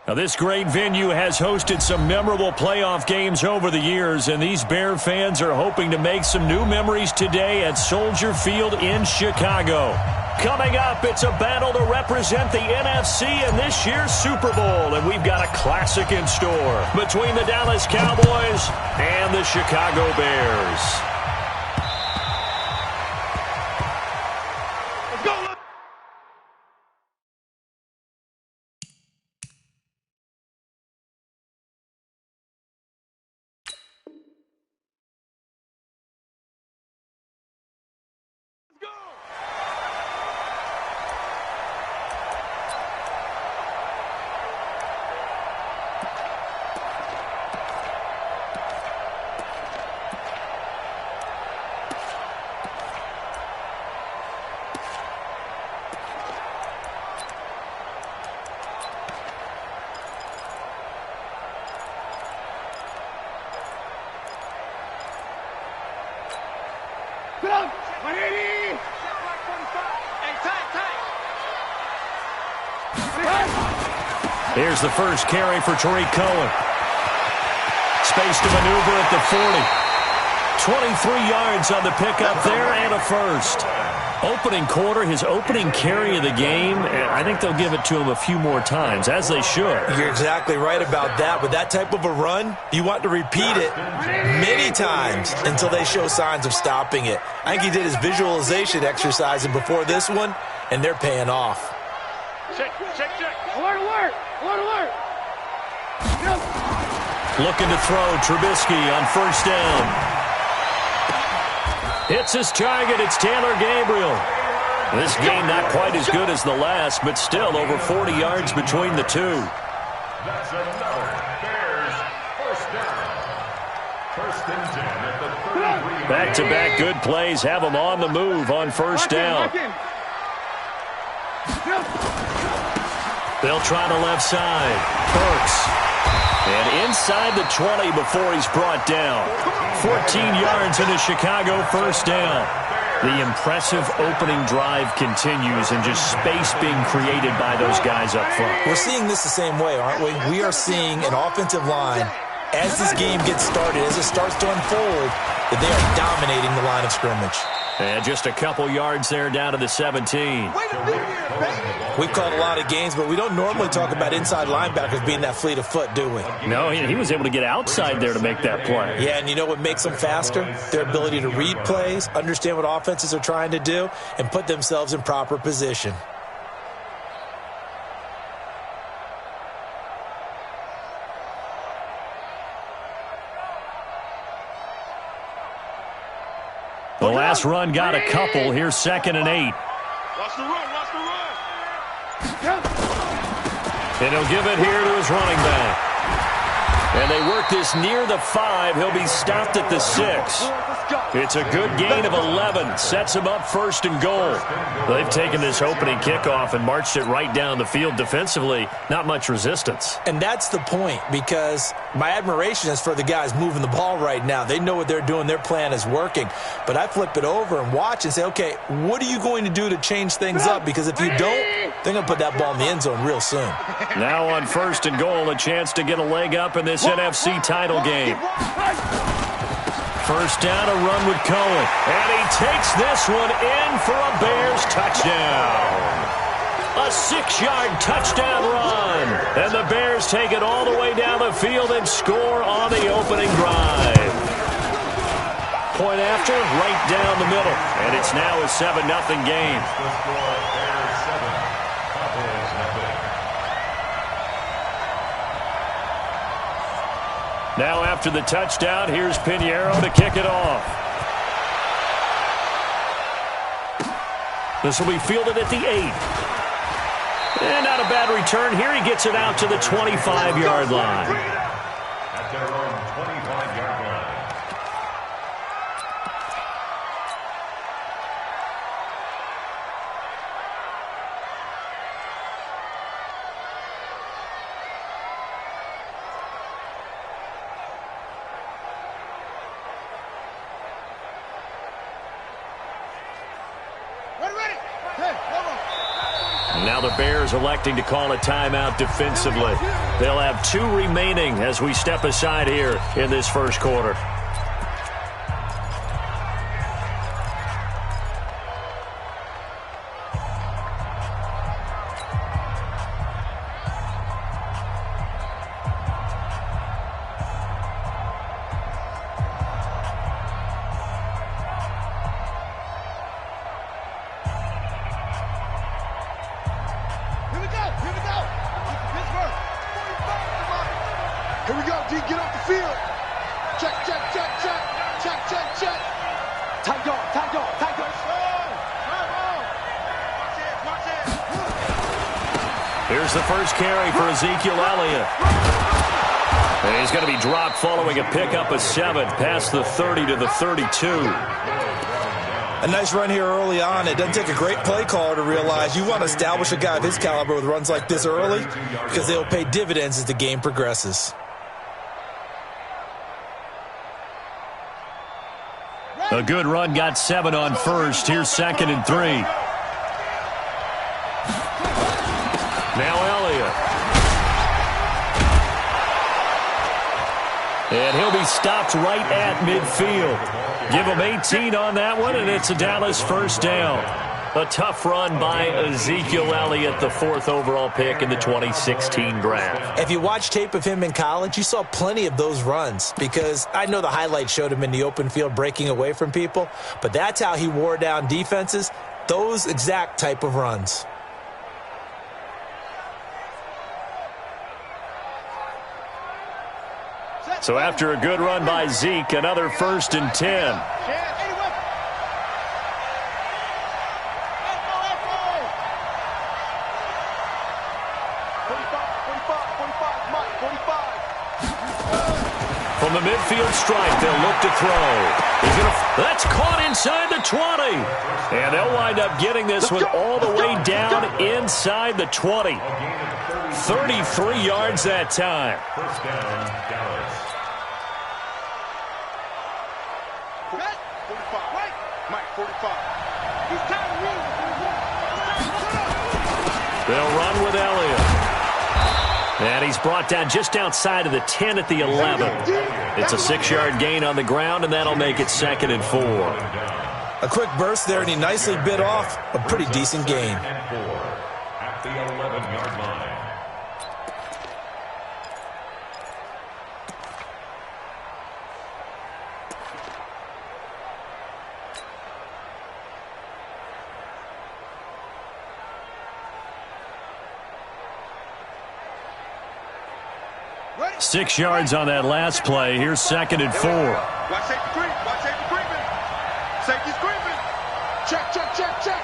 Now, this great venue has hosted some memorable playoff games over the years, and these Bear fans are hoping to make some new memories today at Soldier Field in Chicago. Coming up, it's a battle to represent the NFC in this year's Super Bowl, and we've got a classic in store between the Dallas Cowboys and the Chicago Bears. Here's the first carry for Tariq Cohen. Space to maneuver at the 40. 23 yards on the pickup there and a first. Opening quarter, his opening carry of the game, and I think they'll give it to him a few more times, as they should. You're exactly right about that. With that type of a run, you want to repeat it many times until they show signs of stopping it. I think he did his visualization exercise before this one, and they're paying off. Check. Alert. Looking to throw, Trubisky on first down. Hits his target, it's Taylor Gabriel. This game not quite as good as the last, but still over 40 yards between the two. That's another Bears first down. First and 10 at the 33. Back-to-back good plays have them on the move on first down. They'll try the left side. Burks. And inside the 20 before he's brought down. 14 yards in a Chicago first down. The impressive opening drive continues and just space being created by those guys up front. We're seeing this the same way, aren't we? We are seeing an offensive line, as this game gets started, as it starts to unfold, that they are dominating the line of scrimmage. And just a couple yards there down to the 17. We've called a lot of games, but we don't normally talk about inside linebackers being that fleet of foot, do we? No, he was able to get outside there to make that play. Yeah, and you know what makes them faster? Their ability to read plays, understand what offenses are trying to do, and put themselves in proper position. The last run got a couple. Here's 2nd and 8. Watch the run. And he'll give it here to his running back. And they work this near the 5. He'll be stopped at the 6. It's a good gain of 11. Sets him up first and goal. They've taken this opening kickoff and marched it right down the field defensively. Not much resistance. And that's the point, because my admiration is for the guys moving the ball right now. They know what they're doing. Their plan is working. But I flip it over and watch and say, okay, what are you going to do to change things up? Because if you don't, they're going to put that ball in the end zone real soon. Now on first and goal, a chance to get a leg up in this NFC title game. First down, a run with Cohen. And he takes this one in for a Bears touchdown. A 6-yard touchdown run. And the Bears take it all the way down the field and score on the opening drive. Point after, right down the middle. And it's now a 7-0 game. Now after the touchdown, here's Pinheiro to kick it off. This will be fielded at the 8. And not a bad return here. He gets it out to the 25-yard line. At their own 25-yard line. Now the Bears electing to call a timeout defensively. They'll have 2 remaining as we step aside here in this first quarter. Here we go, D, get off the field. Check, check, check, check. Check, check, check. Tight dog, tight dog, tight dog. Watch it. Here's the first carry for Ezekiel Elliott. And he's going to be dropped following a pickup of 7 past the 30 to the 32. A nice run here early on. It doesn't take a great play caller to realize you want to establish a guy of his caliber with runs like this early because they'll pay dividends as the game progresses. A good run got 7 on first. Here's 2nd and 3. Now Elliott. And he'll be stopped right at midfield. Give him 18 on that one, and it's a Dallas first down. A tough run by Ezekiel Elliott, the 4th overall pick in the 2016 draft. If you watch tape of him in college, you saw plenty of those runs because I know the highlights showed him in the open field breaking away from people, but that's how he wore down defenses, those exact type of runs. So after a good run by Zeke, another 1st and 10. From the midfield stripe, they'll look to throw. That's caught inside the 20. And they'll wind up getting this one all the way down inside the 20. 33 yards that time. First down, Dallas. 45. Right. Mike, 45. They'll run with Elliott. And he's brought down just outside of the 10 at the 11. It's a 6-yard gain on the ground, and that'll make it 2nd and 4. A quick burst there, and he nicely bit off a pretty decent gain. At the 11-yard line. Ready? 6 yards on that last play. Here's 2nd and 4. Watch safety creep. Watch safety creeping. Safety's creeping. Check, check, check, check.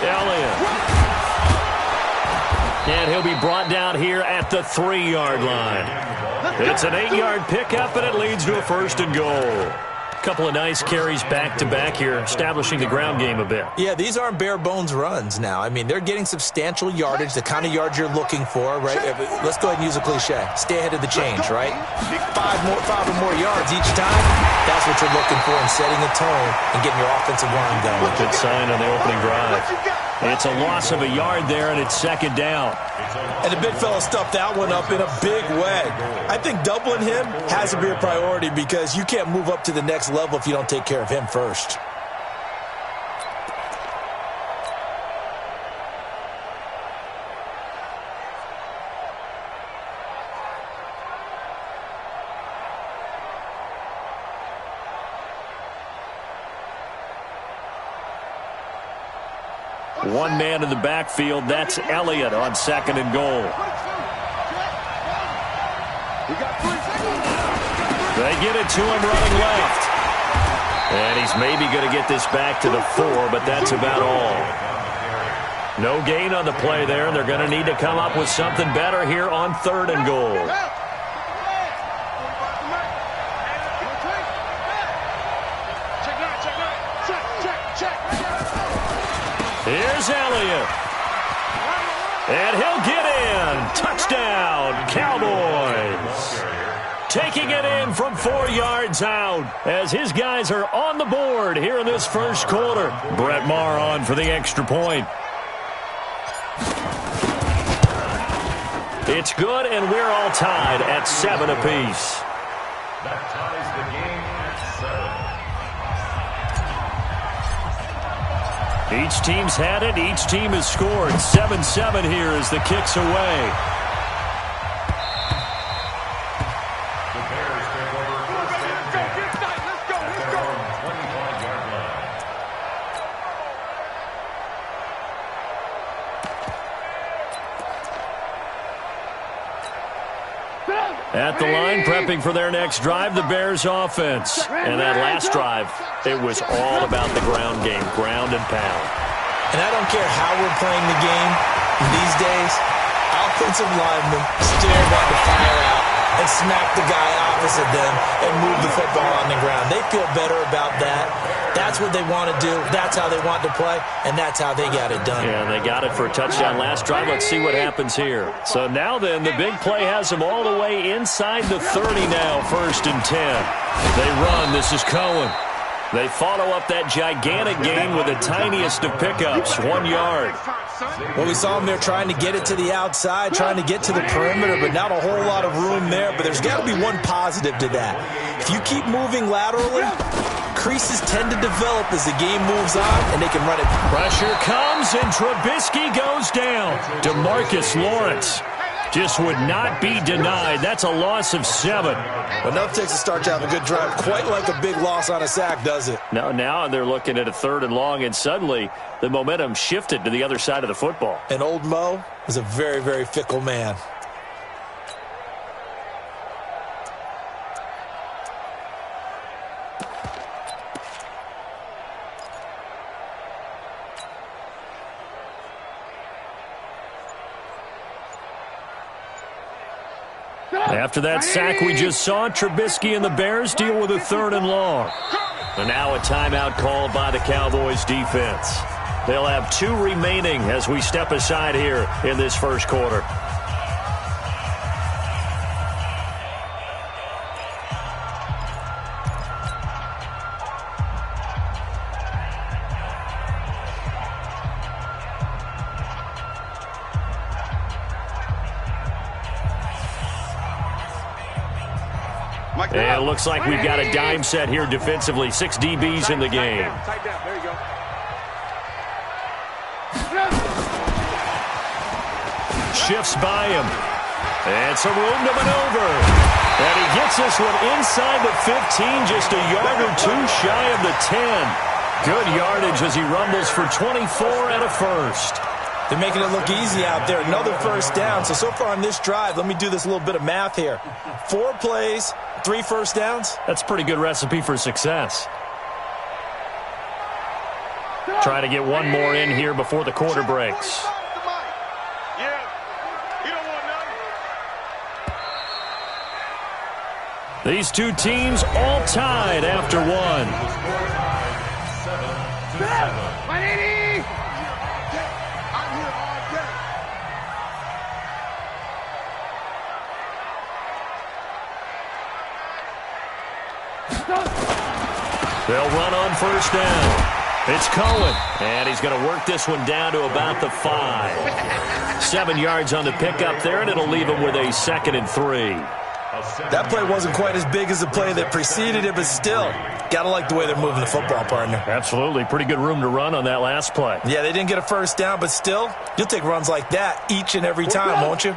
Elliott. And he'll be brought down here at the 3-yard line. It's an 8-yard pickup, and it leads to a 1st and goal. Couple of nice carries back-to-back here, establishing the ground game a bit. Yeah, these aren't bare-bones runs now. I mean, they're getting substantial yardage, the kind of yards you're looking for, right? Let's go ahead and use a cliche. Stay ahead of the change, right? 5 or more yards each time. That's what you're looking for in setting a tone and getting your offensive line going. Good sign on the opening drive. It's a loss of a yard there, and it's 2nd down. And the big fella stuffed that one up in a big way. I think doubling him has to be a priority because you can't move up to the next level if you don't take care of him first. One man in the backfield. That's Elliott on 2nd and goal. They get it to him running left. And he's maybe going to get this back to the 4, but that's about all. No gain on the play there, and they're going to need to come up with something better here on 3rd and goal. Here's Elliott. And he'll get in. Touchdown, Cowboys. Taking banking it in from 4 yards out as his guys are on the board here in this first quarter. Brett Maher on for the extra point. It's good, and we're all tied at 7 apiece. That ties the game at 7. Each team's had it. Each team has scored. 7-7 here as the kick's away. The Bears take over first and 10 at their own 25-yard line. At the line, prepping for their next drive, the Bears offense. And that last drive, it was all about the ground game, ground and pound. And I don't care how we're playing the game these days, offensive linemen still want to fire out and smack the guy opposite them and move the football on the ground. They feel better about that. That's what they want to do. That's how they want to play, and that's how they got it done. Yeah, they got it for a touchdown last drive. Let's see what happens here. So now then, the big play has them all the way inside the 30 now, 1st and 10. They run. This is Cohen. They follow up that gigantic gain with the tiniest of pickups, 1 yard. Well, we saw them there trying to get it to the outside, trying to get to the perimeter, but not a whole lot of room there. But there's got to be one positive to that. If you keep moving laterally, creases tend to develop as the game moves on, and they can run it. Pressure comes, and Trubisky goes down. DeMarcus Lawrence just would not be denied. That's a loss of 7. Enough takes to start to have a good drive. Quite like a big loss on a sack, does it? Now they're looking at a 3rd and long, and suddenly the momentum shifted to the other side of the football. And old Mo is a very, very fickle man. After that sack we just saw, Trubisky and the Bears deal with a 3rd and long. And now a timeout called by the Cowboys defense. They'll have 2 remaining as we step aside here in this first quarter. And it looks like we've got a dime set here defensively. 6 DBs in the game. There you go. Shifts by him. And some room to maneuver. And he gets this one inside the 15, just a yard or 2 shy of the 10. Good yardage as he rumbles for 24 and a first. They're making it look easy out there. Another first down. So far on this drive, let me do this little bit of math here. 4 plays, 3 first downs. That's a pretty good recipe for success. Try to get one more in here before the quarter breaks. These 2 teams all tied after 1. They'll run on first down. It's Cohen, and he's going to work this one down to about the 5. 7 yards on the pickup there, and it'll leave him with a 2nd and 3. That play wasn't quite as big as the play that preceded it, but still, got to like the way they're moving the football, partner. Absolutely. Pretty good room to run on that last play. Yeah, they didn't get a first down, but still, you'll take runs like that each and every time, won't you?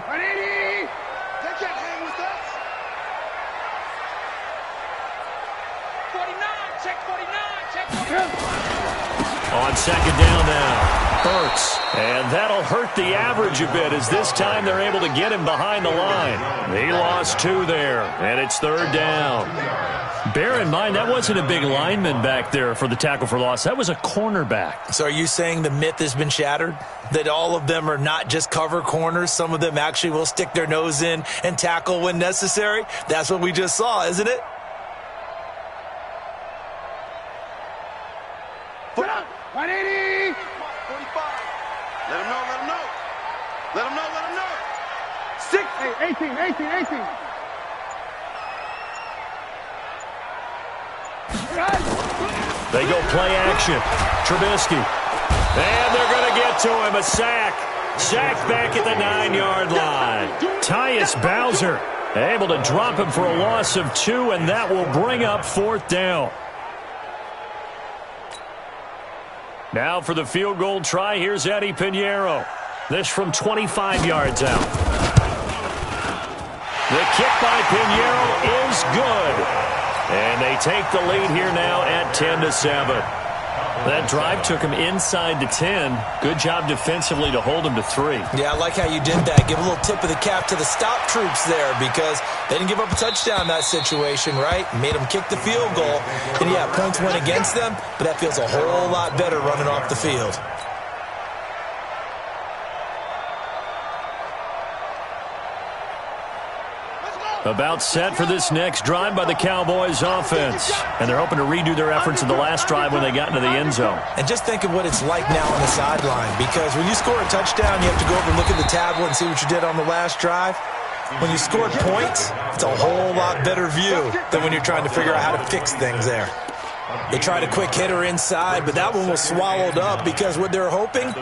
On second down now, Burks. And that'll hurt the average a bit as this time they're able to get him behind the line. He lost 2 there, and it's 3rd down. Bear in mind, that wasn't a big lineman back there for the tackle for loss. That was a cornerback. So are you saying the myth has been shattered? That all of them are not just cover corners? Some of them actually will stick their nose in and tackle when necessary? That's what we just saw, isn't it? 180! 45. Let him know, let him know. Let him know, let him know. 6, 18. They go play action. Trubisky. And they're going to get to him. A sack. Sacked back at the 9-yard line. Tyus Bowser able to drop him for a loss of 2, and that will bring up 4th down. Now for the field goal try, here's Eddie Pinheiro. This from 25 yards out. The kick by Pinheiro is good. And they take the lead here now at 10-7. That drive took him inside the 10. Good job defensively to hold him to 3. Yeah, I like how you did that. Give a little tip of the cap to the stop troops there because they didn't give up a touchdown in that situation, right? Made them kick the field goal. And, yeah, points went against them, but that feels a whole lot better running off the field. About set for this next drive by the Cowboys offense. And they're hoping to redo their efforts in the last drive when they got into the end zone. And just think of what it's like now on the sideline, because when you score a touchdown, you have to go over and look at the tablet and see what you did on the last drive. When you scored points, it's a whole lot better view than when you're trying to figure out how to fix things there. They tried a quick hitter inside, but that one was swallowed up because what they're hoping,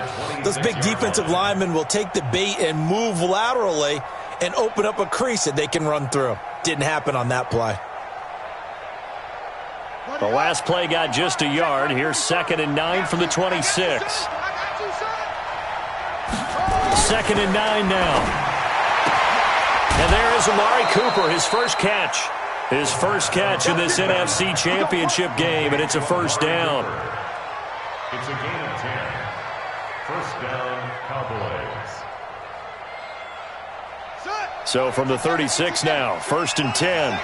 those big defensive linemen will take the bait and move laterally and open up a crease that they can run through. Didn't happen on that play. The last play got just a yard. Here's 2nd and 9 from the 26. 2nd and 9 now. And there is Amari Cooper, his first catch. His first catch in this NFC Championship game, and it's a 1st down. It's a gain of 10. 1st down, Cowboys. So from the 36 now, 1st and 10.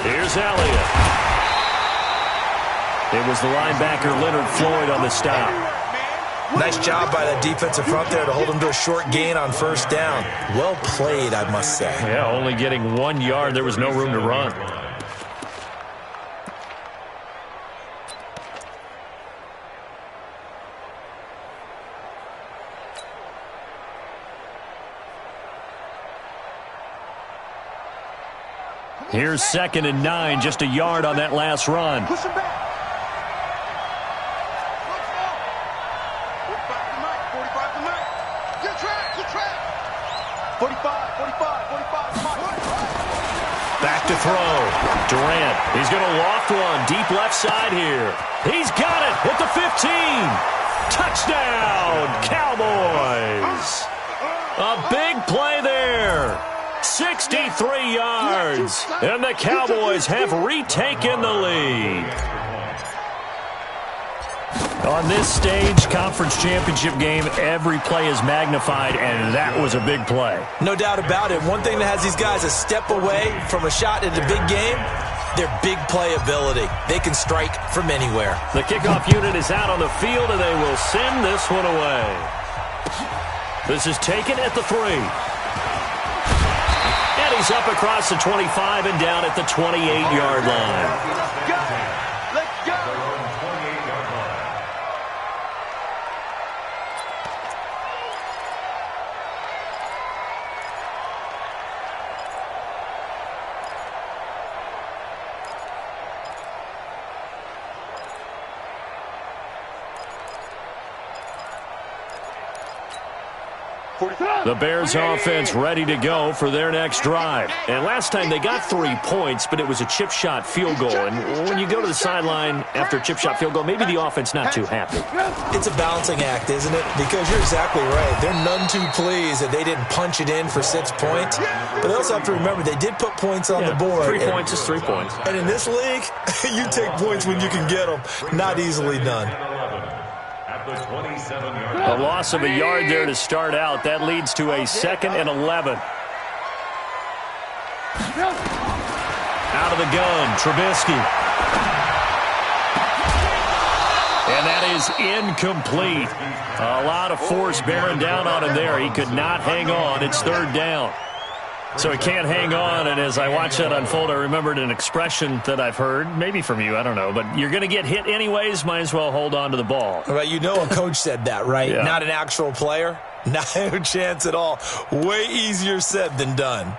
Here's Elliott. It was the linebacker Leonard Floyd on the stop. Nice job by that defensive front there to hold him to a short gain on 1st down. Well played, I must say. Yeah, only getting 1 yard. There was no room to run. Here's 2nd and 9, just a yard on that last run. Push him back. 45, 45. Back to throw. Durant. He's going to loft one. Deep left side here. He's got it at the 15. Touchdown, Cowboys. A big play there. 63 yards. And the Cowboys have retaken the lead. On this stage, conference championship game, every play is magnified, and that was a big play. No doubt about it. One thing that has these guys a step away from a shot at a big game, their big play ability. They can strike from anywhere. The kickoff unit is out on the field, and they will send this one away. This is taken at the 3. And he's up across the 25 and down at the 28-yard line. Let's go. The Bears offense ready to go for their next drive. And last time they got 3 points, but it was a chip shot field goal. And when you go to the sideline after a chip shot field goal, maybe the offense not too happy. It's a balancing act, isn't it? Because you're exactly right. They're none too pleased that they didn't punch it in for 6 points. But they also have to remember they did put points on the board. 3 points is 3 points. And in this league, you take points when you can get them. Not easily done. A loss of a yard there to start out. That leads to a 2nd and 11. Out of the gun, Trubisky. And that is incomplete. A lot of force bearing down on him there. He could not hang on. It's 3rd down. So he can't hang on, and as I watch that unfold, I remembered an expression that I've heard, maybe from you, I don't know, but you're going to get hit anyways, might as well hold on to the ball. Well, you know a coach said that, right? Yeah. Not an actual player. Not a chance at all. Way easier said than done.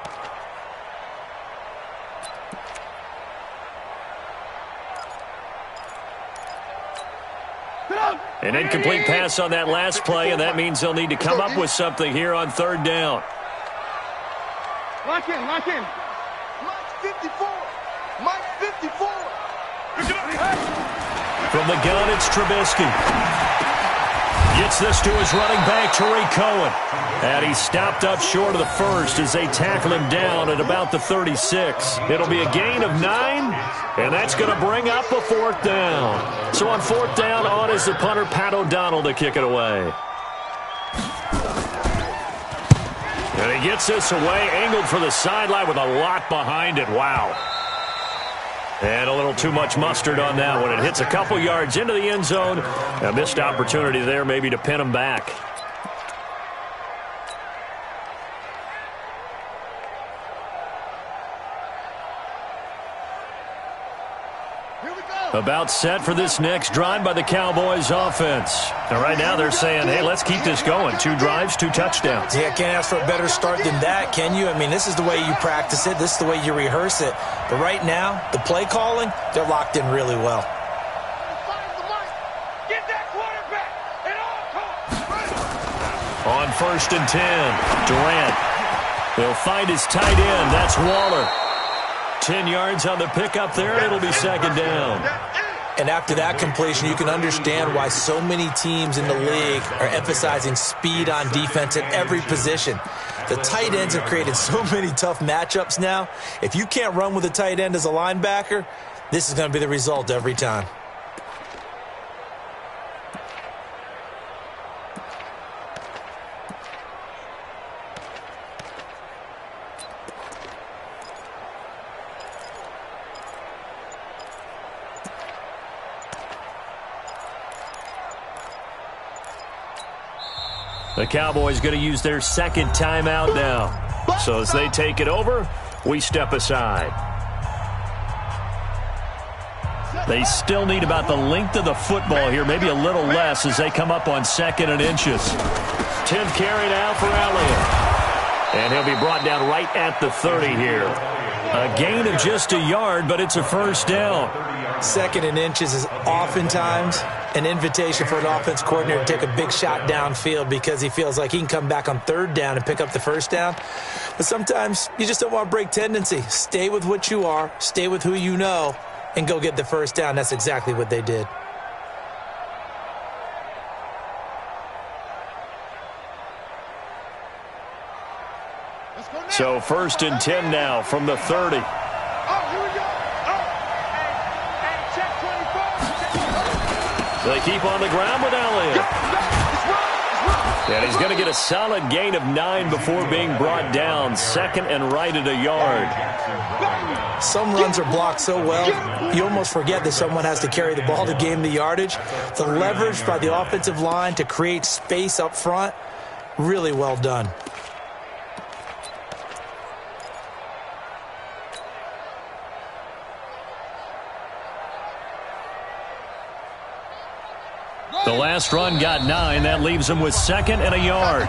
An incomplete pass on that last play, and that means they'll need to come up with something here on third down. Lock in, lock in. Mike 54. Mike 54. From the gun, it's Trubisky. Gets this to his running back, Tariq Cohen. And he stopped up short of the first as they tackle him down at about the 36. It'll be a gain of 9, and that's going to bring up a fourth down. So on fourth down, on is the punter, Pat O'Donnell, to kick it away. And he gets this away, angled for the sideline with a lot behind it. Wow. And a little too much mustard on that one. It hits a couple yards into the end zone. A missed opportunity there maybe to pin him back. About set for this next drive by the Cowboys offense. And right now they're saying, hey, let's keep this going. 2 drives, 2 touchdowns. Yeah, can't ask for a better start than that, can you? I mean, this is the way you practice it. This is the way you rehearse it. But right now, the play calling, they're locked in really well. On 1st and 10, Durant. He'll find his tight end. That's Waller. 10 yards on the pickup there, and it'll be second down. And after that completion, you can understand why so many teams in the league are emphasizing speed on defense at every position. The tight ends have created so many tough matchups now. If you can't run with a tight end as a linebacker, this is going to be the result every time. The Cowboys going to use their second timeout now. So as they take it over, we step aside. They still need about the length of the football here, maybe a little less as they come up on 2nd and inches. 10th carry now for Elliott. And he'll be brought down right at the 30 here. A gain of just a yard, but it's a first down. 2nd and inches is oftentimes an invitation for an offense coordinator to take a big shot downfield because he feels like he can come back on 3rd down and pick up the first down. But sometimes you just don't want to break tendency. Stay with what you are, stay with who you know, and go get the first down. That's exactly what they did. So 1st and 10 now from the 30. Oh, here we go. Hey, check 24. They keep on the ground with Elliott. And he's going to get a solid gain of 9 before being brought down. 2nd and right at a yard. Some runs are blocked so well, you almost forget that someone has to carry the ball to gain the yardage. The leverage by the offensive line to create space up front, really well done. The last run got 9. That leaves them with 2nd and a yard.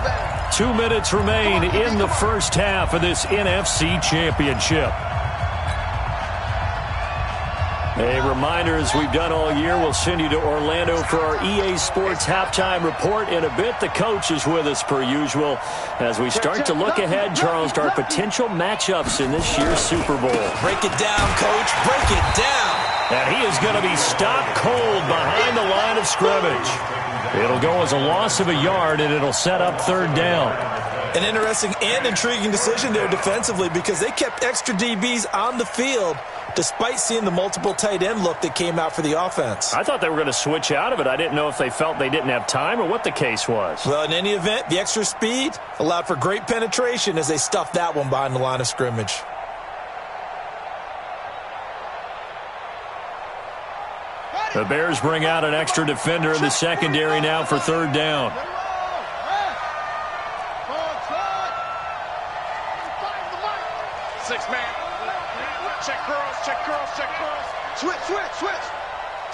2 minutes remain in the first half of this NFC Championship. A reminder, as we've done all year, we'll send you to Orlando for our EA Sports Halftime Report. In a bit, the coach is with us per usual as we start to look ahead, Charles, to our potential matchups in this year's Super Bowl. Break it down, Coach. Break it down. And he is going to be stopped cold behind the line of scrimmage. It'll go as a loss of a yard, and it'll set up 3rd down. An interesting and intriguing decision there defensively because they kept extra DBs on the field despite seeing the multiple tight end look that came out for the offense. I thought they were going to switch out of it. I didn't know if they felt they didn't have time or what the case was. Well, in any event, the extra speed allowed for great penetration as they stuffed that one behind the line of scrimmage. The Bears bring out an extra defender in the secondary now for 3rd down. 6 man. Check girls, check girls, check girls. Switch, switch, switch.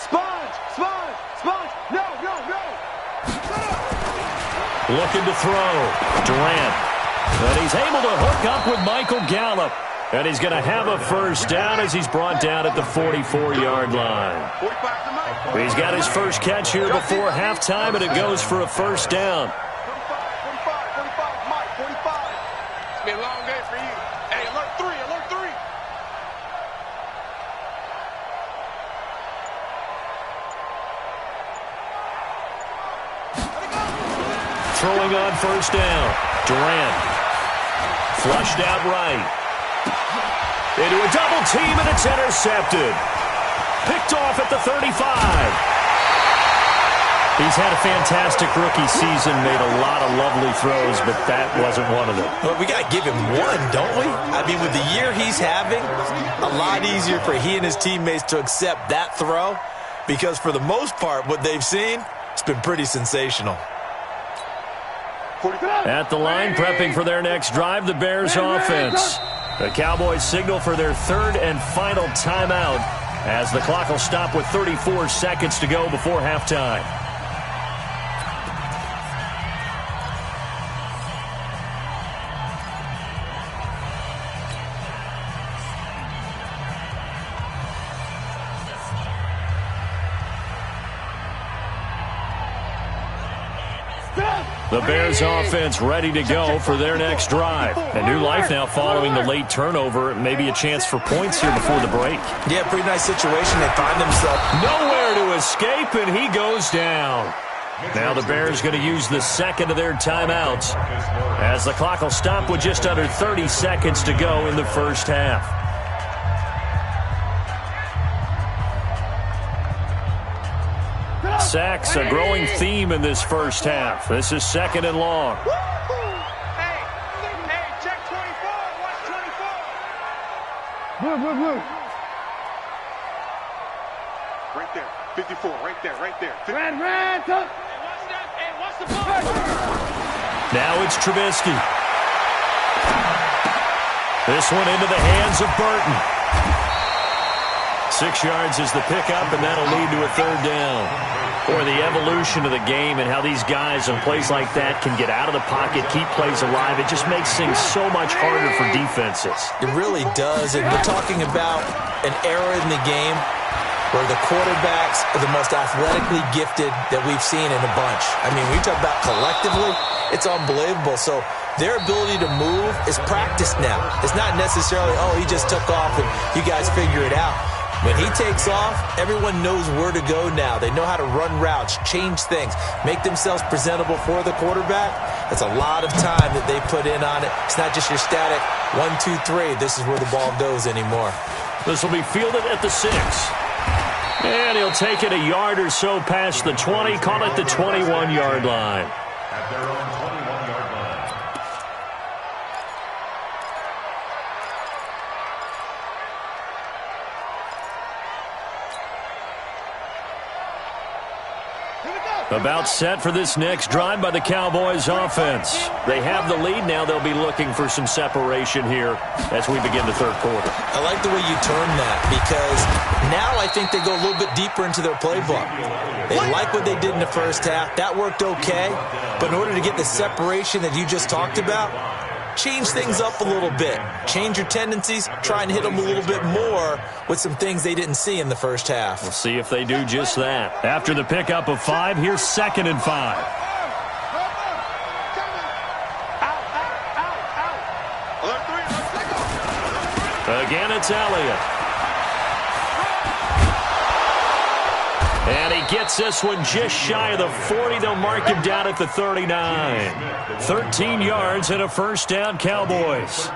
Sponge, sponge, sponge. No, no, no. Looking to throw. Durant. And he's able to hook up with Michael Gallup. And he's going to have a first down as he's brought down at the 44-yard line. He's got his first catch here before halftime, and it goes for a first down. 45, Mike, 45. It's been a long day for you. Hey, alert 3, alert 3. Throwing on first down. Durant. Flushed out right. Into a double team, and it's intercepted. Picked off at the 35. He's had a fantastic rookie season, made a lot of lovely throws, but that wasn't one of them. Well, we got to give him one, don't we? I mean, with the year he's having, a lot easier for he and his teammates to accept that throw, because for the most part, what they've seen, it's been pretty sensational. At the line, prepping for their next drive, the Bears offense. The Cowboys signal for their third and final timeout as the clock will stop with 34 seconds to go before halftime. The Bears offense ready to go for their next drive. A new life now following the late turnover. Maybe a chance for points here before the break. Yeah, pretty nice situation. They find themselves nowhere to escape, and he goes down. Now the Bears going to use the second of their timeouts as the clock will stop with just under 30 seconds to go in the first half. Sacks, a growing theme in this first half. This is second and long. Hey, check 24. Watch 24. Blue. Right there. 54. Right there. Right there. Red. Hey, watch the ball. Now it's Trubisky. This one into the hands of Burton. 6 yards is the pickup, and that'll lead to a third down. Or the evolution of the game and how these guys in plays like that can get out of the pocket, keep plays alive. It just makes things so much harder for defenses. It really does, and we're talking about an era in the game where the quarterbacks are the most athletically gifted that we've seen in a bunch. I mean, we talk about collectively, it's unbelievable. So their ability to move is practiced now. It's not necessarily, oh, he just took off and you guys figure it out. When he takes off, everyone knows where to go now. They know how to run routes, change things, make themselves presentable for the quarterback. That's a lot of time that they put in on it. It's not just your static 1, 2, 3. This is where the ball goes anymore. This will be fielded at the 6. And he'll take it a yard or so past the 20, call it the 21-yard line. At their own 21-yard line. About set for this next drive by the Cowboys offense. They have the lead. Now they'll be looking for some separation here as we begin the third quarter. I like the way you term that because now I think they go a little bit deeper into their playbook. They like what they did in the first half. That worked okay. But in order to get the separation that you just talked about, change things up a little bit. Change your tendencies. Try and hit them a little bit more with some things they didn't see in the first half. We'll see if they do just that. After the pickup of 5, here's 2nd and 5. Again, it's Elliott. And he gets this one just shy of the 40. They'll mark him down at the 39. 13 yards and a first down, Cowboys.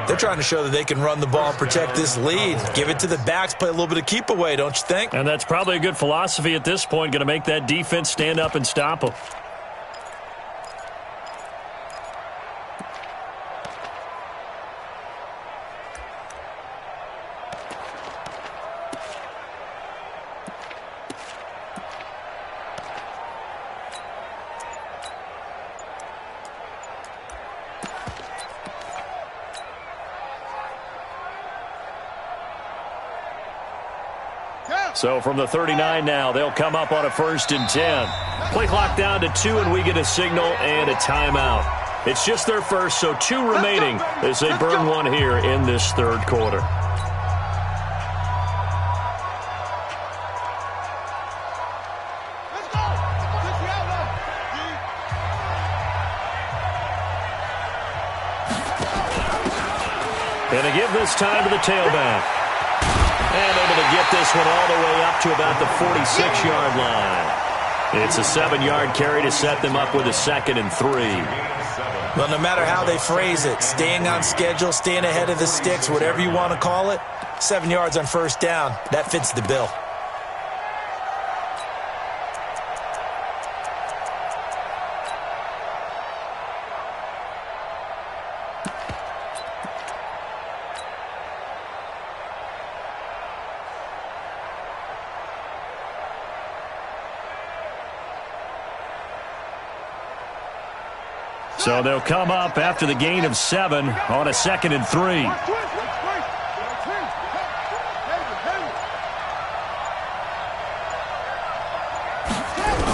They're trying to show that they can run the ball and protect this lead. Give it to the backs, play a little bit of keep away, don't you think? And that's probably a good philosophy at this point, going to make that defense stand up and stop them. So from the 39 now, they'll come up on a 1st and 10. Play clock down to 2, and we get a signal and a timeout. It's just their first, so 2 remaining as they burn one here in this 3rd quarter. And they give this time to the tailback. And able to get this one all the way up to about the 46-yard line. It's a 7-yard carry to set them up with a 2nd and 3. Well, no matter how they phrase it, staying on schedule, staying ahead of the sticks, whatever you want to call it, 7 yards on 1st down, that fits the bill. So they'll come up after the gain of 7 on a 2nd and 3.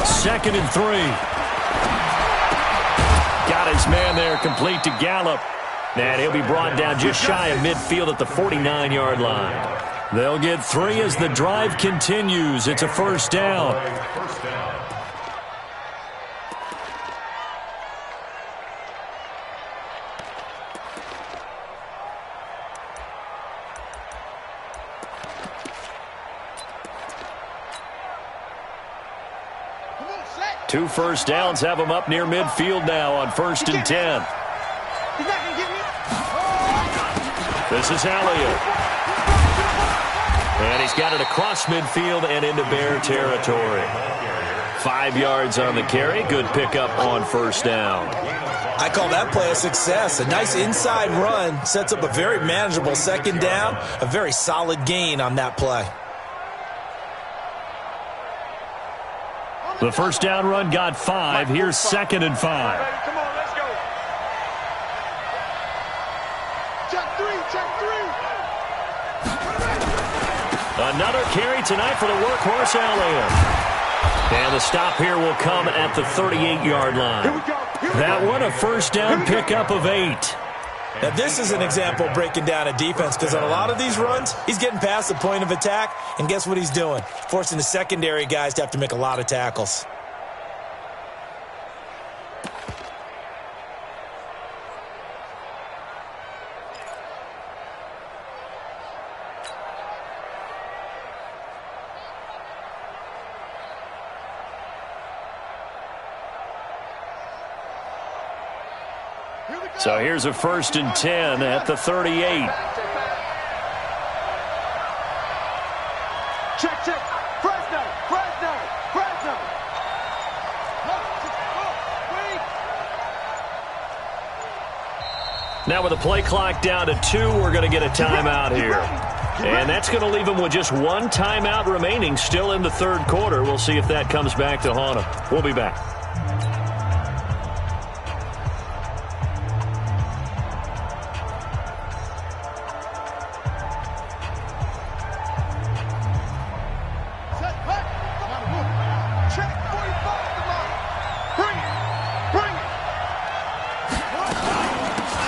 2nd and 3. Got his man there, complete to Gallup. And he'll be brought down just shy of midfield at the 49-yard line. They'll get 3 as the drive continues. It's a 1st down. Two 1st downs have them up near midfield now on 1st and 10. This is Elliott. And he's got it across midfield and into Bear territory. 5 yards on the carry. Good pickup on 1st down. I call that play a success. A nice inside run sets up a very manageable 2nd down. A very solid gain on that play. The 1st down run got 5. Here's 2nd and 5. Come on, let's go. Check 3. Another carry tonight for the workhorse Elliott. And the stop here will come at the 38-yard line. That one, a 1st down pickup of 8. Now, this is an example of breaking down a defense, because on a lot of these runs, he's getting past the point of attack, and guess what he's doing? Forcing the secondary guys to have to make a lot of tackles. So here's a 1st and 10 at the 38. Check. Fresno. Now with the play clock down to 2, we're going to get a timeout here. And that's going to leave them with just 1 timeout remaining still in the 3rd quarter. We'll see if that comes back to haunt them. We'll be back.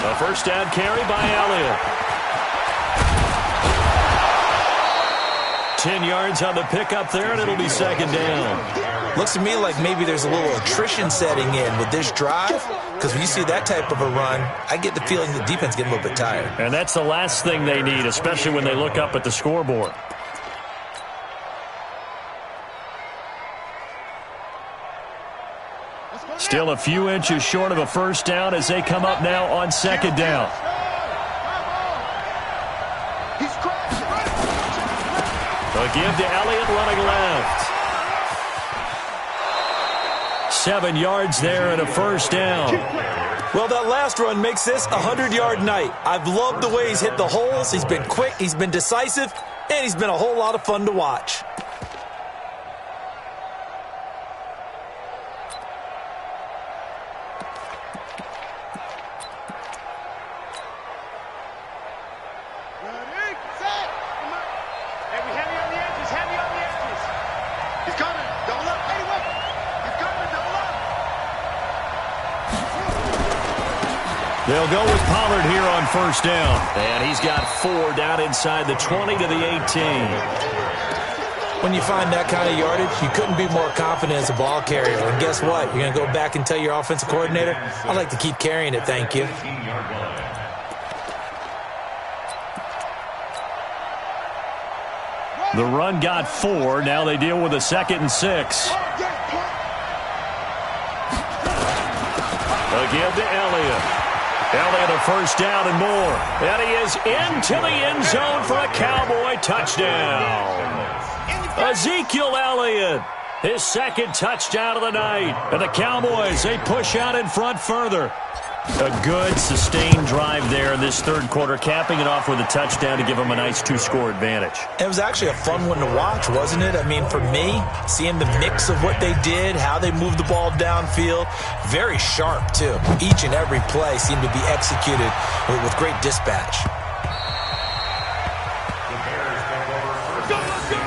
A 1st down carry by Elliott. 10 yards on the pickup there, and it'll be 2nd down. Looks to me like maybe there's a little attrition setting in with this drive, because when you see that type of a run, I get the feeling the defense getting a little bit tired. And that's the last thing they need, especially when they look up at the scoreboard. Still a few inches short of a 1st down as they come up now on 2nd down. A give to Elliott running left. 7 yards there and a 1st down. Well, that last run makes this a 100-yard night. I've loved the way he's hit the holes. He's been quick, he's been decisive, and he's been a whole lot of fun to watch. They'll go with Pollard here on first down. And he's got 4 down inside the 20 to the 18. When you find that kind of yardage, you couldn't be more confident as a ball carrier. And guess what? You're going to go back and tell your offensive coordinator, I'd like to keep carrying it, thank you. The run got 4. Now they deal with a 2nd and 6. Again to Elliott. Elliott a first down and more. And he is into the end zone for a Cowboy touchdown. Ezekiel Elliott, his 2nd touchdown of the night. And the Cowboys, they push out in front further. A good, sustained drive there in this 3rd quarter, capping it off with a touchdown to give them a nice 2-score advantage. It was actually a fun one to watch, wasn't it? I mean, for me, seeing the mix of what they did, how they moved the ball downfield, very sharp, too. Each and every play seemed to be executed with great dispatch. The Bears take over first and 10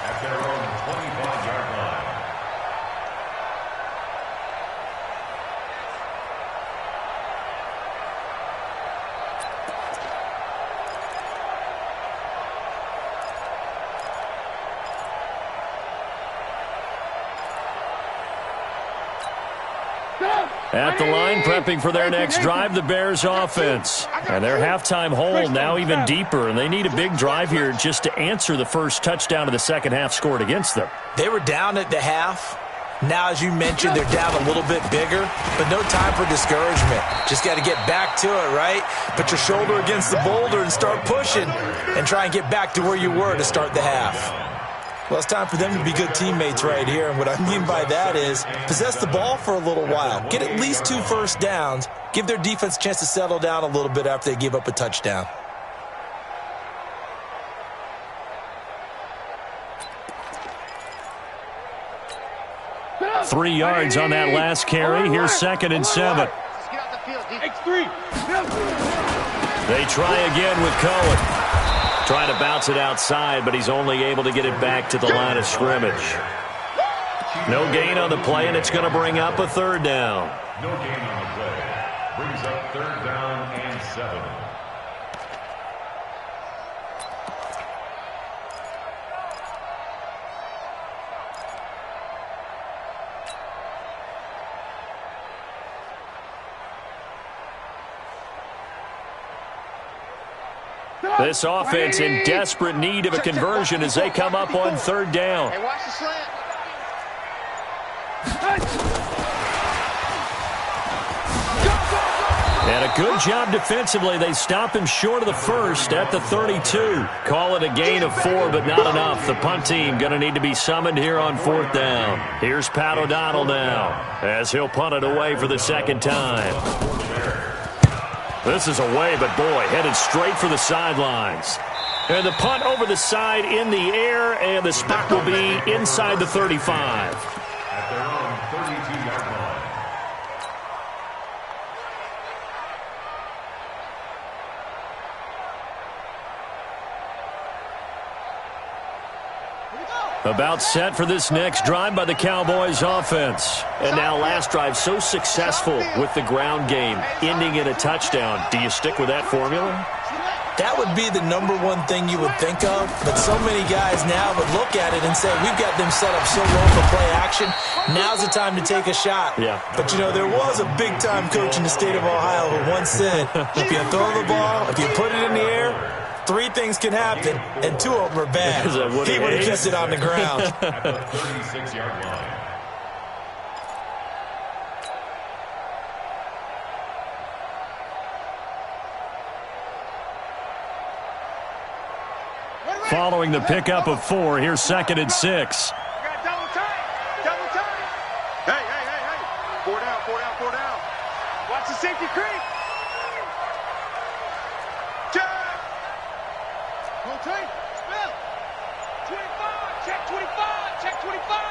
at their own 25-yard line. At the line, prepping for their next drive, the Bears offense. And their halftime hole now even deeper, and they need a big drive here just to answer the first touchdown of the second half scored against them. They were down at the half. Now, as you mentioned, they're down a little bit bigger, but no time for discouragement. Just got to get back to it, right? Put your shoulder against the boulder and start pushing and try and get back to where you were to start the half. Well, it's time for them to be good teammates right here, and what I mean by that is possess the ball for a little while. Get at least 2 first downs. Give their defense a chance to settle down a little bit after they give up a touchdown. Three yards on that last carry. Here's 2nd and 7. They try again with Cohen. Trying to bounce it outside, but he's only able to get it back to the line of scrimmage. No gain on the play, and it's going to bring up a 3rd down. No gain on the play. Brings up 3rd down and 7. This offense in desperate need of a conversion as they come up on 3rd down. Hey, watch the slant. And a good job defensively. They stop him short of the first at the 32. Call it a gain of 4, but not enough. The punt team going to need to be summoned here on 4th down. Here's Pat O'Donnell now as he'll punt it away for the 2nd time. This is away, but boy, headed straight for the sidelines. And the punt over the side in the air, and the spot will be inside the 35. At their own 32-yard line. About set for this next drive by the Cowboys offense. And now last drive so successful with the ground game, ending in a touchdown. Do you stick with that formula? That would be the #1 thing you would think of, but so many guys now would look at it and say, we've got them set up so well for play action, now's the time to take a shot. Yeah. But, you know, there was a big-time coach in the state of Ohio who once said, if you throw the ball, if you put it in the air, 3 things can happen, and 2 of them are bad. He would have kept it on the ground. At the 36-yard line. Following the pickup of 4, here's 2nd and 6. Double time. Double time. Hey. 4 down. Watch the safety creep. Check. Hold tight. Spell. 25. Check 25. Check 25.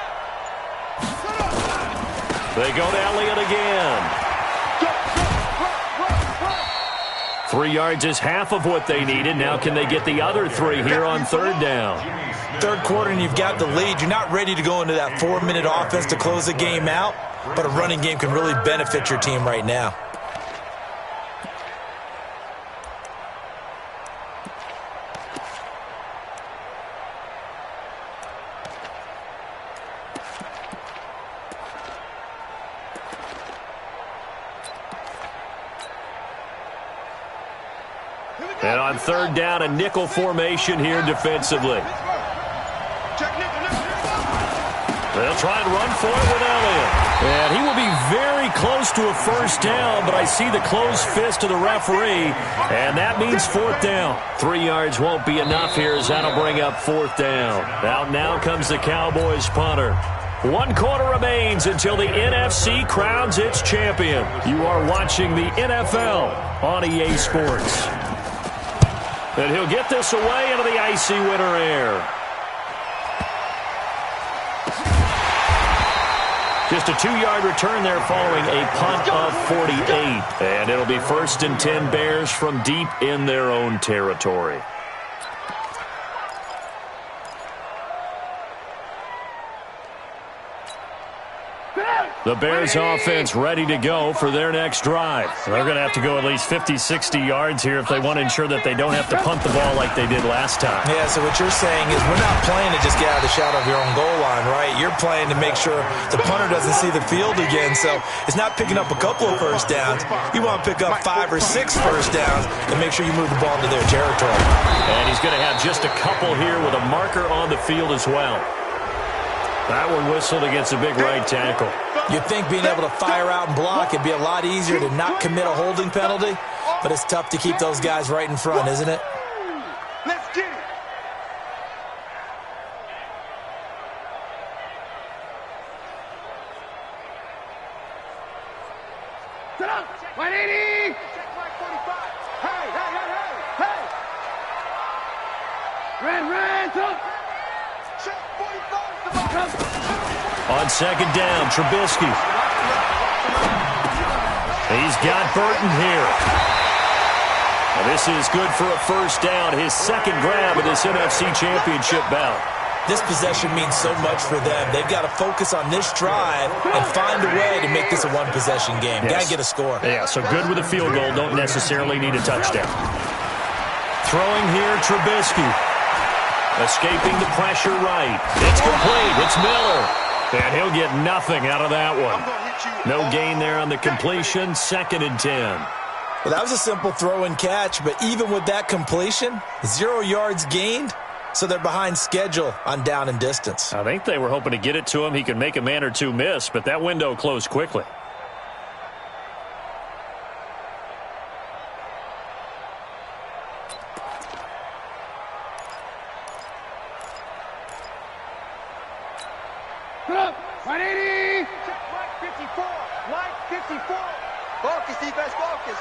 They go to Elliott again. Go. Run. 3 yards is half of what they needed. Now can they get the other 3 here on 3rd down? 3rd quarter and you've got the lead. You're not ready to go into that 4-minute offense to close the game out, but a running game can really benefit your team right now. And on third down, a nickel formation here defensively. They'll try and run for it with Elliott. And he will be very close to a first down, but I see the closed fist of the referee, and that means fourth down. 3 yards won't be enough here as that'll bring up fourth down. Out now comes the Cowboys punter. 1 quarter remains until the NFC crowns its champion. You are watching the NFL on EA Sports. And he'll get this away into the icy winter air. Just a 2-yard return there following a punt of 48. And it'll be 1st and 10 Bears from deep in their own territory. The Bears offense ready to go for their next drive. They're going to have to go at least 50, 60 yards here if they want to ensure that they don't have to punt the ball like they did last time. Yeah, so what you're saying is we're not playing to just get out of the shadow of your own goal line, right? You're playing to make sure the punter doesn't see the field again. So it's not picking up a couple of first downs. You want to pick up 5 or 6 first downs and make sure you move the ball into their territory. And he's going to have just a couple here with a marker on the field as well. That one whistled against a big right tackle. You'd think being able to fire out and block it'd be a lot easier to not commit a holding penalty, but it's tough to keep those guys right in front, isn't it? Let's get it. Sit up. 180. Check mark 45. Hey, hey, hey, hey, hey. Red, up. Check 45. On second down, Trubisky. He's got Burton here. And this is good for a first down, his second grab of this NFC Championship bout. This possession means so much for them. They've got to focus on this drive and find a way to make this a one-possession game. Yes. Got to get a score. Yeah, so good with a field goal. Don't necessarily need a touchdown. Throwing here, Trubisky. Escaping the pressure right. It's complete. It's Miller. And he'll get nothing out of that one. No gain there on the completion. 2nd and 10. Well, that was a simple throw and catch, but even with that completion, 0 yards gained, so they're behind schedule on down and distance. I think they were hoping to get it to him. He could make a man or two miss, but that window closed quickly. Put up. 180. Check line 54. Line 54. Focus, defense, focus.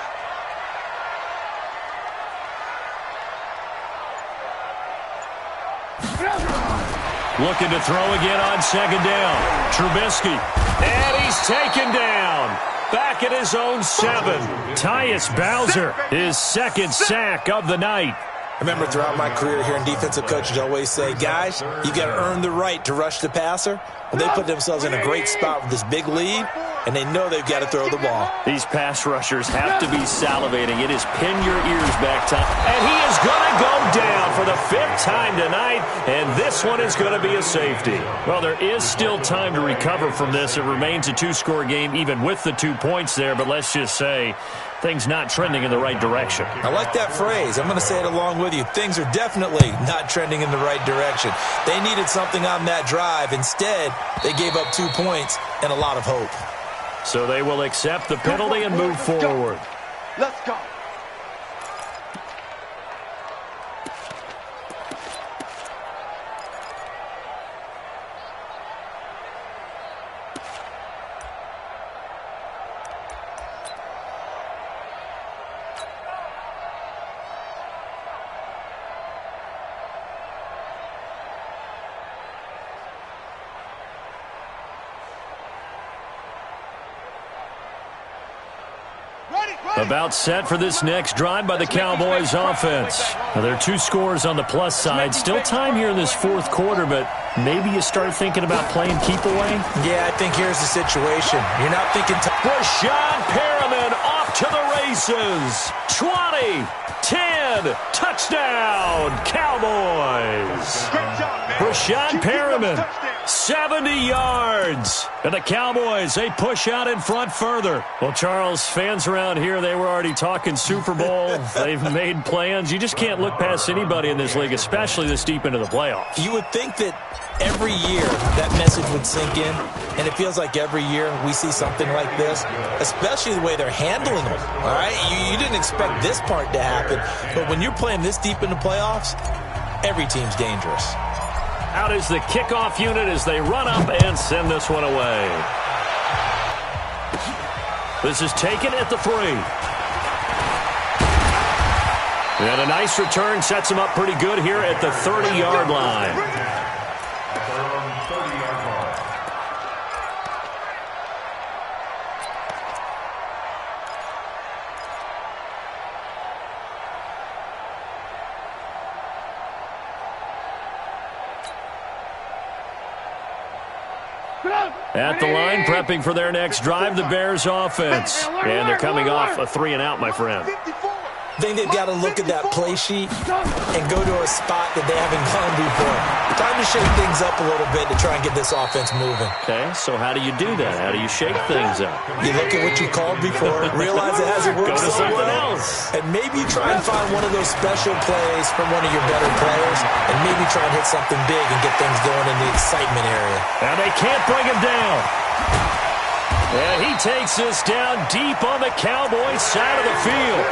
Looking to throw again on second down. Trubisky. And he's taken down. Back at his own 7. Tyus Bowser, his second sack of the night. I remember throughout my career hearing defensive coaches always say, guys, you got to earn the right to rush the passer. Well, they put themselves in a great spot with this big lead, and they know they've got to throw the ball. These pass rushers have to be salivating. It is pin your ears back time. And he is going to go down for the 5th time tonight, and this one is going to be a safety. Well, there is still time to recover from this. It remains a 2-score game even with the 2 points there, but let's just say things not trending in the right direction. I like that phrase. I'm going to say it along with you. Things are definitely not trending in the right direction. They needed something on that drive. Instead, they gave up 2 points and a lot of hope. So they will accept the penalty and move forward. Let's go. About set for this next drive by the Cowboys offense. Now, there are 2 scores on the plus side. Still time here in this 4th quarter, but maybe you start thinking about playing keep away? Yeah, I think here's the situation. You're not thinking... Rashad Perriman off to the races. 20, 10, touchdown, Cowboys. Great job, man. Rashad Perriman, 70 yards. And the Cowboys, they push out in front further. Well, Charles, fans around here, they were already talking Super Bowl. They've made plans. You just can't look past anybody in this league, especially this deep into the playoffs. You would think that every year that message would sink in, and it feels like every year we see something like this, especially the way they're handling them, all right? You didn't expect this part to happen, but when you're playing this deep in the playoffs, every team's dangerous. Out is the kickoff unit as they run up and send this one away. This is taken at the 3. And a nice return sets him up pretty good here at the 30-yard line. At the line, prepping for their next drive, the Bears offense. And they're coming off a 3-and-out, my friend. I think they've got to look at that play sheet and go to a spot that they haven't gone before. Time to shake things up a little bit to try and get this offense moving. Okay, so how do you do that? How do you shake things up? You look at what you called before, realize it hasn't worked Go to so something well, else. and maybe try and find one of those special plays from one of your better players, and maybe try and hit something big and get things going in the excitement area. And they can't bring him down. And he takes this down deep on the Cowboys side of the field.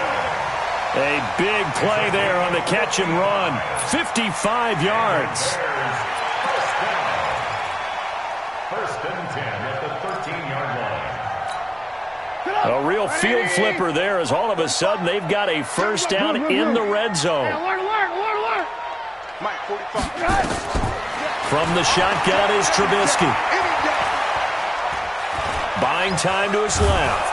A big play there on the catch and run. 55 yards. First and 10 at the 13-yard line. A real field flipper there as all of a sudden they've got a first down in the red zone. Mike, 45. From the shotgun is Trubisky. Buying time to his left.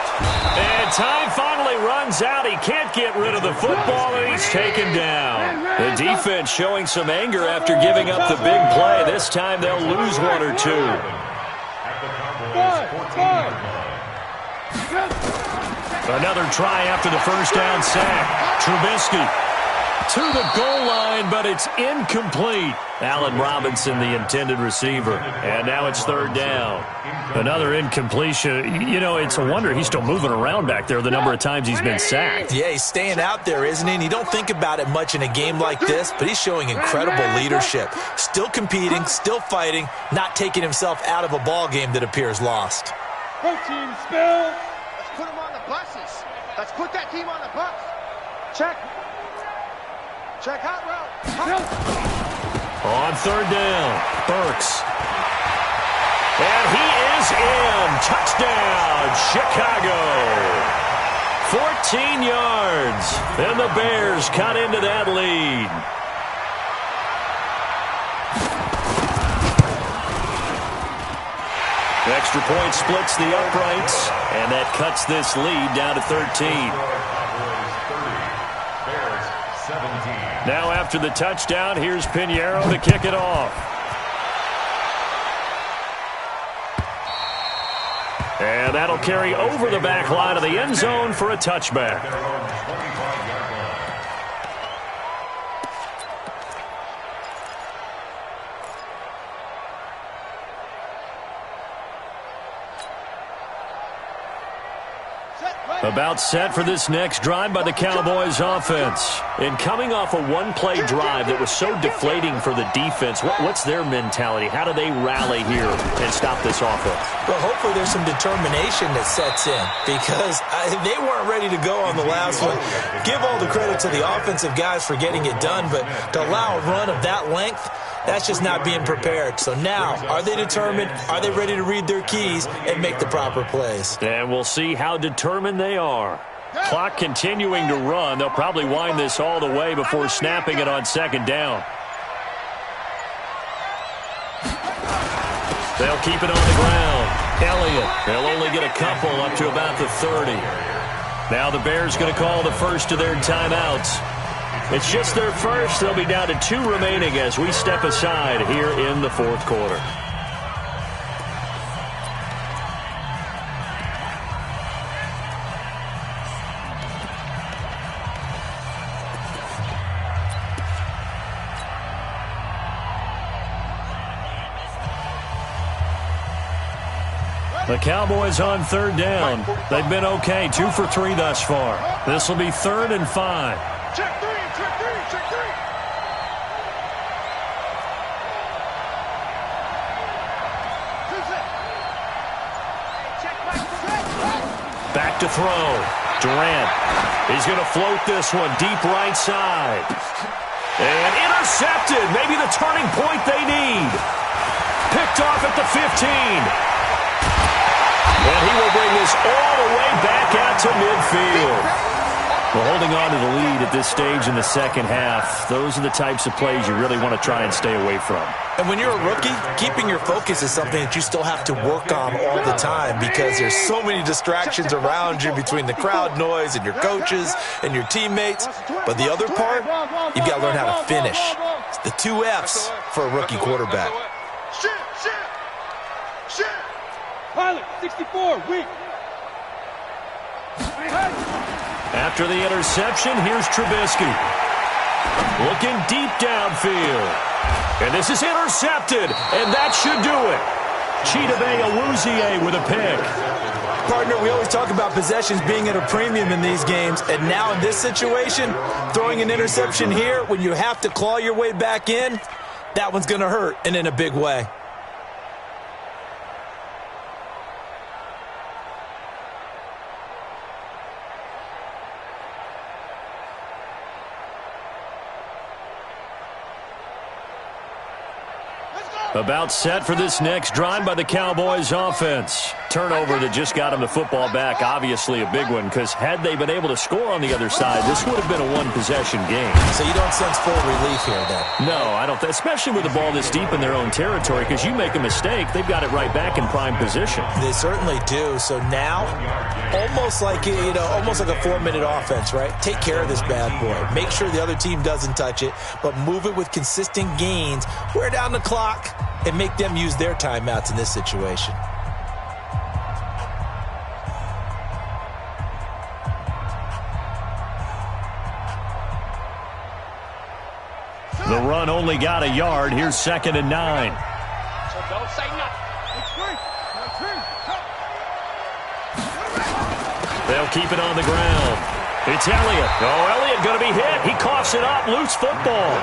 And time finally runs out. He can't get rid of the football, and he's taken down. The defense showing some anger after giving up the big play. This time they'll lose one or two. Another try after the first down sack. Trubisky to the goal line, but it's incomplete. Allen Robinson, the intended receiver. And now it's third down. Another incompletion. You know, it's a wonder he's still moving around back there the number of times he's been sacked. Yeah, he's staying out there, isn't he? And you don't think about it much in a game like this, but he's showing incredible leadership. Still competing, still fighting, not taking himself out of a ball game that appears lost. Protein spill. Let's put him on the buses. Let's put that team on the bus. Check. Check hot route. On third down, Burks. And he is in. Touchdown, Chicago. 14 yards. And the Bears cut into that lead. The extra point splits the uprights, and that cuts this lead down to 13. Now after the touchdown, here's Pinheiro to kick it off. And that'll carry over the back line of the end zone for a touchback. About set for this next drive by the Cowboys offense. And coming off a one-play drive that was so deflating for the defense, what's their mentality? How do they rally here and stop this offense? Well, hopefully there's some determination that sets in because they weren't ready to go on the last one. Give all the credit to the offensive guys for getting it done, but to allow a run of that length, that's just not being prepared. So now, are they determined? Are they ready to read their keys and make the proper plays? And we'll see how determined they are. Clock continuing to run. They'll probably wind this all the way before snapping it on second down. They'll keep it on the ground. Elliott, they'll only get a couple up to about the 30. Now the Bears going to call the first of their timeouts. It's just their first. They'll be down to 2 remaining as we step aside here in the fourth quarter. Cowboys on third down. They've been okay, 2 for 3 thus far. This will be 3rd and 5. Check three, check three, check three. Back to throw. Durant. He's going to float this one deep right side. And intercepted. Maybe the turning point they need. Picked off at the 15. And he will bring this all the way back out to midfield. Well, holding on to the lead at this stage in the second half, those are the types of plays you really want to try and stay away from. And when you're a rookie, keeping your focus is something that you still have to work on all the time because there's so many distractions around you between the crowd noise and your coaches and your teammates. But the other part, you've got to learn how to finish. It's the 2 F's for a rookie quarterback. Shit. Pilot, 64, weak. After the interception, here's Trubisky. Looking deep downfield. And this is intercepted, and that should do it. Chidobe Awuzie with a pick. Partner, we always talk about possessions being at a premium in these games, and now in this situation, throwing an interception here when you have to claw your way back in, that one's going to hurt, and in a big way. About set for this next drive by the Cowboys offense. Turnover that just got them the football back, obviously a big one, because had they been able to score on the other side, this would have been a one-possession game. So you don't sense full relief here, then? No, I don't. Especially with the ball this deep in their own territory, because you make a mistake, they've got it right back in prime position. They certainly do. So now, almost like a 4-minute offense, right? Take care of this bad boy. Make sure the other team doesn't touch it, but move it with consistent gains. Wear down the clock and make them use their timeouts in this situation. The run only got a yard. Here's 2nd and 9. So don't say nothing. They'll keep it on the ground. It's Elliott. Oh, Elliott going to be hit. He coughs it up. Loose football.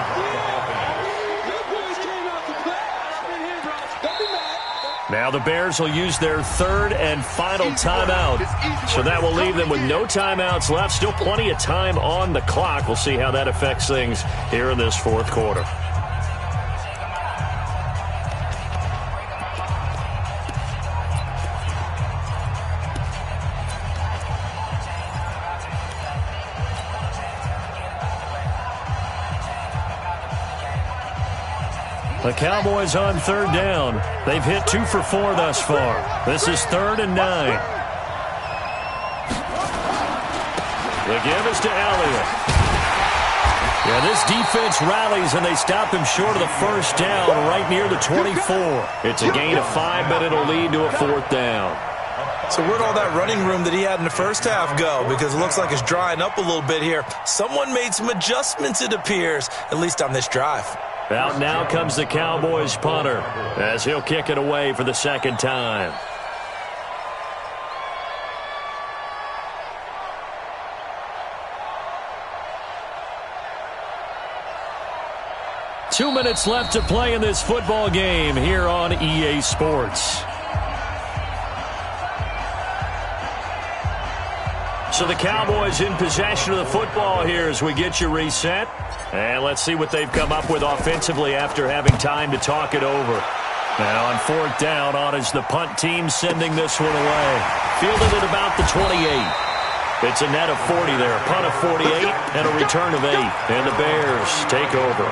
Now the Bears will use their 3rd and final timeout. So that will leave them with no timeouts left. Still plenty of time on the clock. We'll see how that affects things here in this 4th quarter. The Cowboys on 3rd down. They've hit 2 for 4 thus far. This is 3rd and 9. The give is to Elliott. Yeah, this defense rallies, and they stop him short of the 1st down right near the 24. It's a gain of 5, but it'll lead to a 4th down. So where'd all that running room that he had in the first half go? Because it looks like it's drying up a little bit here. Someone made some adjustments, it appears, at least on this drive. Out now comes the Cowboys punter as he'll kick it away for the 2nd time. Two minutes left to play in this football game here on EA Sports. So the Cowboys in possession of the football here as we get you reset. And let's see what they've come up with offensively after having time to talk it over. And on 4th down, on is the punt team sending this one away. Fielded at about the 28. It's a net of 40 there. A punt of 48 and a return of 8. And the Bears take over.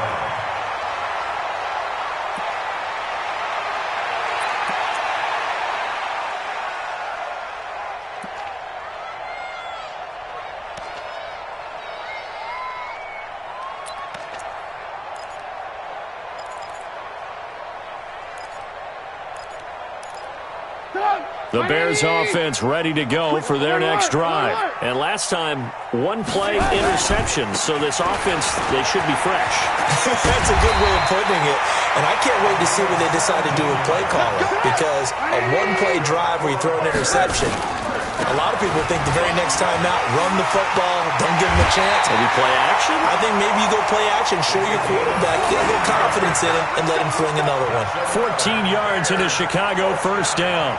Done. The Bears offense ready to go for their next drive. And last time, one-play interception, so this offense, they should be fresh. That's a good way of putting it. And I can't wait to see what they decide to do with play calling, because a one-play drive where you throw an interception, a lot of people think the very next time out, run the football, don't give them a chance. Maybe play action? I think maybe you go play action, show your quarterback, get a little confidence in him, and let him fling another one. 14 yards into Chicago, first down.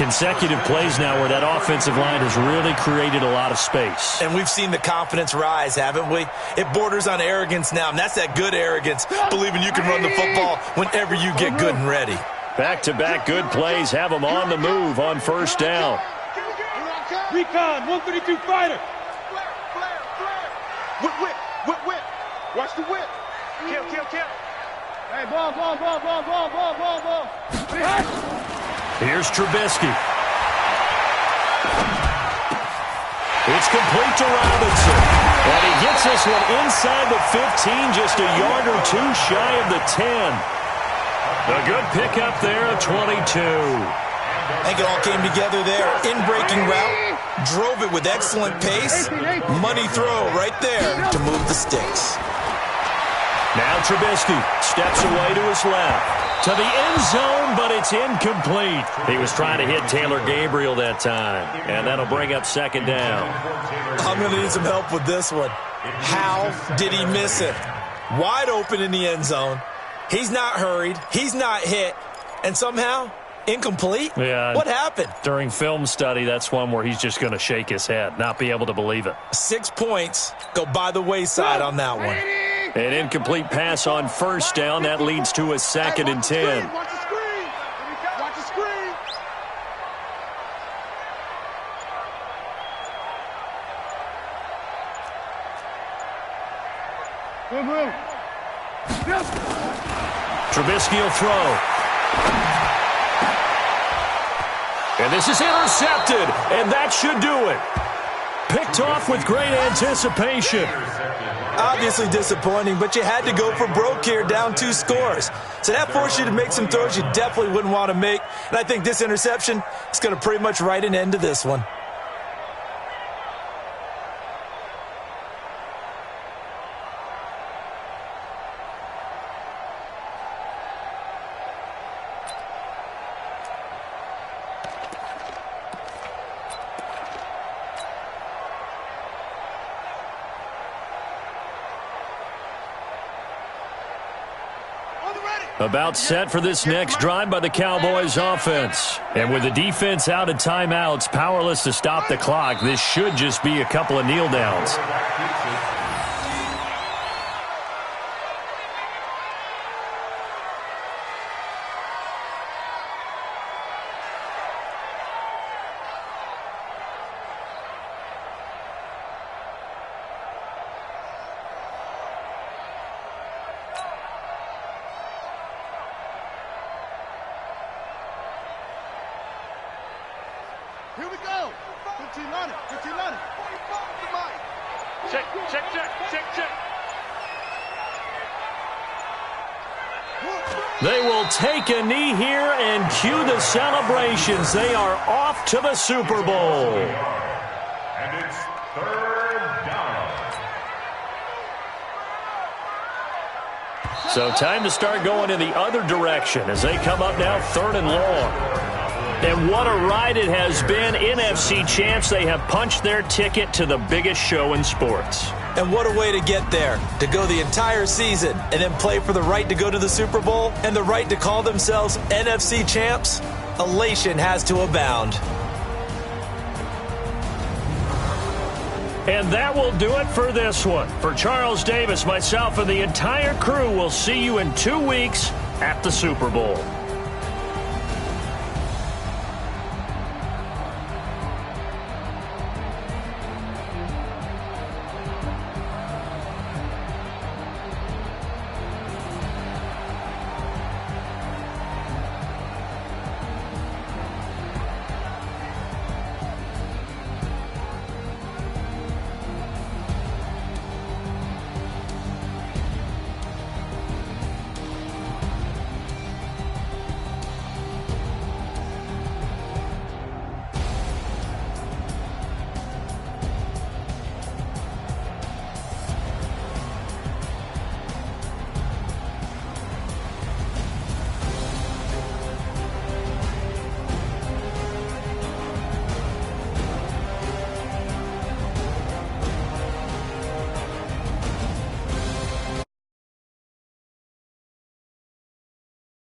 Consecutive plays now where that offensive line has really created a lot of space. And we've seen the confidence rise, haven't we? It borders on arrogance now, and that's that good arrogance, believing you can run the football whenever you get good and ready. Back-to-back good plays have them on the move on first down. Recon, 132 fighter. Whip. Watch the whip. Kill. Hey, ball. Here's Trubisky. It's complete to Robinson. And he gets this one inside the 15, just a yard or two shy of the 10. A good pickup there at 22. I think it all came together there. In-breaking route, drove it with excellent pace. Money throw right there to move the sticks. Now Trubisky steps away to his left. To the end zone, but it's incomplete. He was trying to hit Taylor Gabriel that time, and that'll bring up second down. I'm going to need some help with this one. How did he miss it? Wide open in the end zone. He's not hurried. He's not hit. And somehow, incomplete? Yeah. What happened? During film study, that's one where he's just going to shake his head, not be able to believe it. 6 points go by the wayside on that one. An incomplete pass on first down. That leads to a 2nd and 10. Watch the screen. Watch the screen. Trubisky will throw. And this is intercepted, and that should do it. Picked off with great anticipation. Obviously disappointing, but you had to go for broke here, down 2 scores. So that forced you to make some throws you definitely wouldn't want to make. And I think this interception is going to pretty much write an end to this one. About set for this next drive by the Cowboys offense. And with the defense out of timeouts, powerless to stop the clock, this should just be a couple of kneel downs. Here we go. 15 on it. Check. They will take a knee here and cue the celebrations. They are off to the Super Bowl. And it's 3rd down. So time to start going in the other direction as they come up now 3rd and long. And what a ride it has been. NFC champs, they have punched their ticket to the biggest show in sports. And what a way to get there, to go the entire season and then play for the right to go to the Super Bowl and the right to call themselves NFC champs. Elation has to abound. And that will do it for this one. For Charles Davis, myself, and the entire crew, we'll see you in 2 weeks at the Super Bowl.